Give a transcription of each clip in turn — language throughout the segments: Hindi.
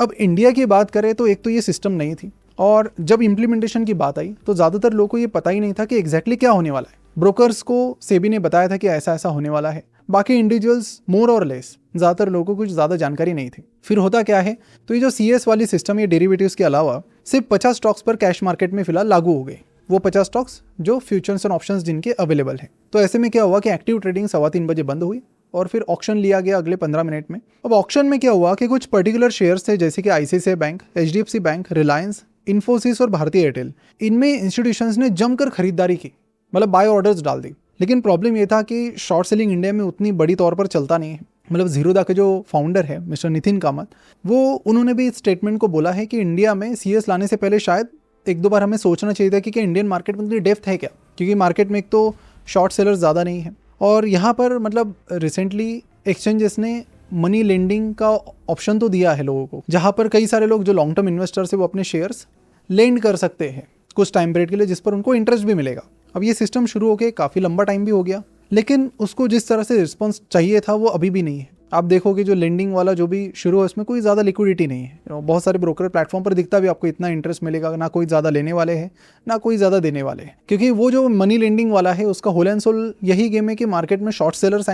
अब इंडिया की बात करें तो एक तो ये सिस्टम नहीं थी, और जब इम्प्लीमेंटेशन की बात आई तो ज़्यादातर लोगों को ये पता ही नहीं था कि एग्जैक्टली क्या होने वाला है। ब्रोकर्स को सेबी ने बताया था कि ऐसा ऐसा होने वाला है, बाकी इंडिविजुअल्स मोर और लेस ज़्यादातर लोगों को कुछ ज़्यादा जानकारी नहीं थी। फिर होता क्या है, तो ये जो CS वाली सिस्टम, ये डेरिवेटिव्स के अलावा सिर्फ 50 स्टॉक्स पर कैश मार्केट में फिलहाल लागू हो गए। वो 50 स्टॉक्स जो फ्यूचर्स एंड ऑप्शंस जिनके अवेलेबल है। तो ऐसे में क्या हुआ कि एक्टिव ट्रेडिंग 3:15 बजे बंद हुई और फिर ऑक्शन लिया गया अगले 15 मिनट में। अब ऑक्शन में क्या हुआ कि कुछ पर्टिकुलर शेयर्स थे, जैसे कि ICICI bank, HDFC bank, Reliance, Infosys और भारतीय एयरटेल। इनमें इंस्टीट्यूशंस ने जमकर खरीदारी की, मतलब बाय ऑर्डर्स डाल दी। लेकिन प्रॉब्लम ये था कि शॉर्ट सेलिंग इंडिया में उतनी बड़ी तौर पर चलता नहीं है। मतलब ज़ीरोधा के जो फाउंडर है मिस्टर नितिन कामत, वो उन्होंने भी इस स्टेटमेंट को बोला है कि इंडिया में CS लाने से पहले शायद एक दो बार हमें सोचना चाहिए था कि क्या इंडियन मार्केट में इतनी डेप्थ है क्या, क्योंकि मार्केट में एक तो शॉर्ट सेलर्स ज़्यादा नहीं है, और यहाँ पर मतलब रिसेंटली एक्सचेंजेस ने मनी लेंडिंग का ऑप्शन तो दिया है लोगों को, जहाँ पर कई सारे लोग जो लॉन्ग टर्म इन्वेस्टर्स है वो अपने शेयर्स लेंड कर सकते हैं कुछ टाइम पीरियड के लिए, जिस पर उनको इंटरेस्ट भी मिलेगा। अब ये सिस्टम शुरू होकर काफ़ी लंबा टाइम भी हो गया, लेकिन उसको जिस तरह से रिस्पॉन्स चाहिए था वो अभी भी नहीं है। आप देखोगे जो लेंडिंग वाला जो भी शुरू है उसमें कोई ज़्यादा लिक्विडिटी नहीं है। बहुत सारे ब्रोकर प्लेटफॉर्म पर दिखता भी आपको इतना इंटरेस्ट मिलेगा, ना कोई ज़्यादा लेने वाले हैं ना कोई ज़्यादा देने वाले हैं, क्योंकि वो जो मनी लेंडिंग वाला है उसका होल एंड सोल यही गेम है कि मार्केट में शॉर्ट सेलर्स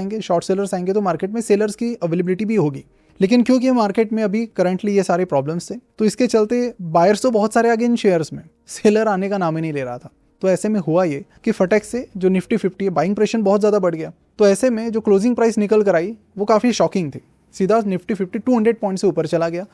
आएंगे तो मार्केट में सेलर्स की अवेलेबिलिटी भी होगी। लेकिन क्योंकि मार्केट में अभी करंटली ये सारे प्रॉब्लम्स थे, तो इसके चलते बायर्स तो बहुत सारे आ गए इन शेयर्स में, सेलर आने का नाम ही नहीं ले रहा था। तो ऐसे में हुआ ये कि फटक से जो निफ्टी 50 है, बाइंग प्रेशर बहुत ज़्यादा बढ़ गया। तो ऐसे में जो क्लोजिंग प्राइस निकल कर आई वो काफ़ी शॉकिंग थी। सीधा निफ्टी 50 200 पॉइंट से ऊपर चला गया,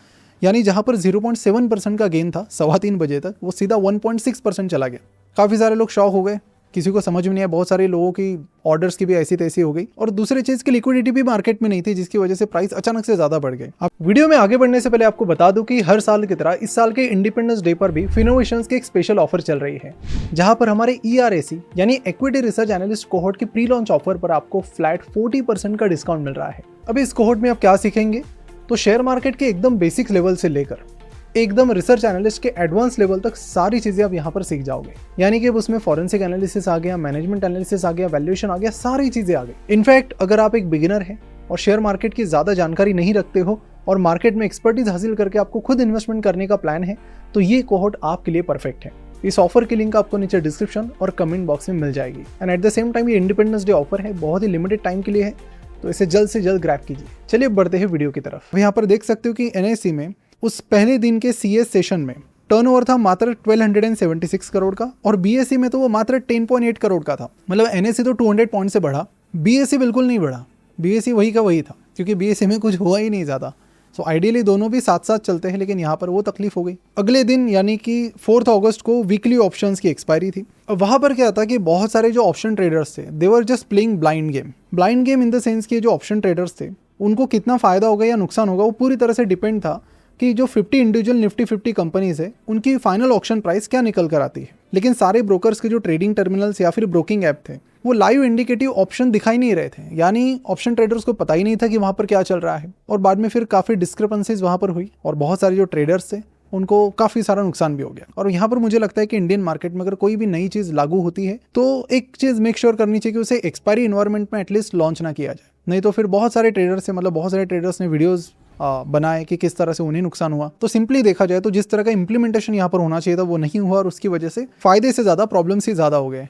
यानी जहाँ पर 0.7% का गेन था 3:15 बजे तक, वो सीधा 1.6% चला गया। काफ़ी सारे लोग शॉक हो गए, किसी को समझ में नहीं आया, बहुत सारे लोगों की ऑर्डर्स की भी ऐसी तैसी हो गई, और दूसरी चीज़ की लिक्विडिटी भी मार्केट में नहीं थी, जिसकी वजह से प्राइस अचानक से ज़्यादा बढ़ गए। अब वीडियो में आगे बढ़ने से पहले आपको बता दूं कि हर साल की तरह इस साल के इंडिपेंडेंस डे पर भी फिनोवेशंस की एक स्पेशल ऑफर चल रही है, जहां पर हमारे ERAC यानी इक्विटी रिसर्च एनालिस्ट कोहोर्ट की प्री लॉन्च ऑफर पर आपको फ्लैट 40% का डिस्काउंट मिल रहा है। अब इस कोहोर्ट में आप क्या सीखेंगे, तो शेयर मार्केट के एकदम बेसिक लेवल से लेकर एकदम रिसर्च एनालिस्ट के एडवांस लेवल तक सारी चीज़ें आप यहाँ पर सीख जाओगे। यानी कि अब उसमें फॉरेंसिक एनालिसिस आ गया, मैनेजमेंट एनालिसिस आ गया, वैल्यूएशन आ गया, सारी चीज़ें आ गई। इनफैक्ट अगर आप एक बिगिनर हैं और शेयर मार्केट की ज़्यादा जानकारी नहीं रखते हो और मार्केट में एक्सपर्टीज हासिल करके आपको खुद इन्वेस्टमेंट करने का प्लान है, तो ये कोहोर्ट आपके लिए परफेक्ट है। इस ऑफर की लिंक आपको नीचे डिस्क्रिप्शन और कमेंट बॉक्स में मिल जाएगी। And at the same time ये इंडिपेंडेंस डे ऑफर है, बहुत ही लिमिटेड टाइम के लिए है, तो इसे जल्द से जल्द ग्रैब कीजिए। चलिए बढ़ते हैं वीडियो की तरफ। यहाँ पर देख सकते हो कि NSE में उस पहले दिन के CS सेशन में टर्नओवर था मात्र 1276 करोड़ का, और BSE में तो वो मात्र 10.8 करोड़ का था। मतलब NSE तो 200 पॉइंट से बढ़ा, BSE बिल्कुल नहीं बढ़ा। BSE वही का वही था, क्योंकि BSE में कुछ हुआ ही नहीं ज़्यादा। सो आइडियली दोनों भी साथ साथ चलते हैं, लेकिन यहाँ पर वो तकलीफ हो गई। अगले दिन यानी कि 4 अगस्त को वीकली ऑप्शंस की एक्सपायरी थी। अब वहाँ पर क्या था कि बहुत सारे जो ऑप्शन ट्रेडर्स थे, they were just playing blind game in the sense कि जो ऑप्शन ट्रेडर्स थे उनको कितना फ़ायदा होगा या नुकसान होगा वो पूरी तरह से डिपेंड था कि जो 50 इंडिविजुअल निफ्टी 50 कंपनीज है उनकी फाइनल ऑक्शन प्राइस क्या निकल कर आती है। लेकिन सारे ब्रोकर्स के जो ट्रेडिंग टर्मिनल्स या फिर ब्रोकिंग ऐप थे वो लाइव इंडिकेटिव ऑप्शन दिखाई नहीं रहे थे, यानी ऑप्शन ट्रेडर्स को पता ही नहीं था कि वहाँ पर क्या चल रहा है। और बाद में फिर काफ़ी डिस्क्रिपेंसीज वहाँ पर हुई और बहुत सारे जो ट्रेडर्स थे उनको काफ़ी सारा नुकसान भी हो गया। और यहाँ पर मुझे लगता है कि इंडियन मार्केट में अगर कोई भी नई चीज़ लागू होती है तो एक चीज़ मेक श्योर करनी चाहिए कि उसे एक्सपायरी इन्वायरमेंट में एटलीस्ट लॉन्च ना किया जाए, नहीं तो फिर बहुत सारे ट्रेडर्स से मतलब बहुत सारे ट्रेडर्स ने वीडियोज़ बनाए कि किस तरह से उन्हें नुकसान हुआ। तो सिंपली देखा जाए तो जिस तरह का इंप्लीमेंटेशन यहाँ पर होना चाहिए था वो नहीं हुआ, और उसकी वजह से फायदे से ज़्यादा प्रॉब्लम्स ही ज़्यादा हो गए।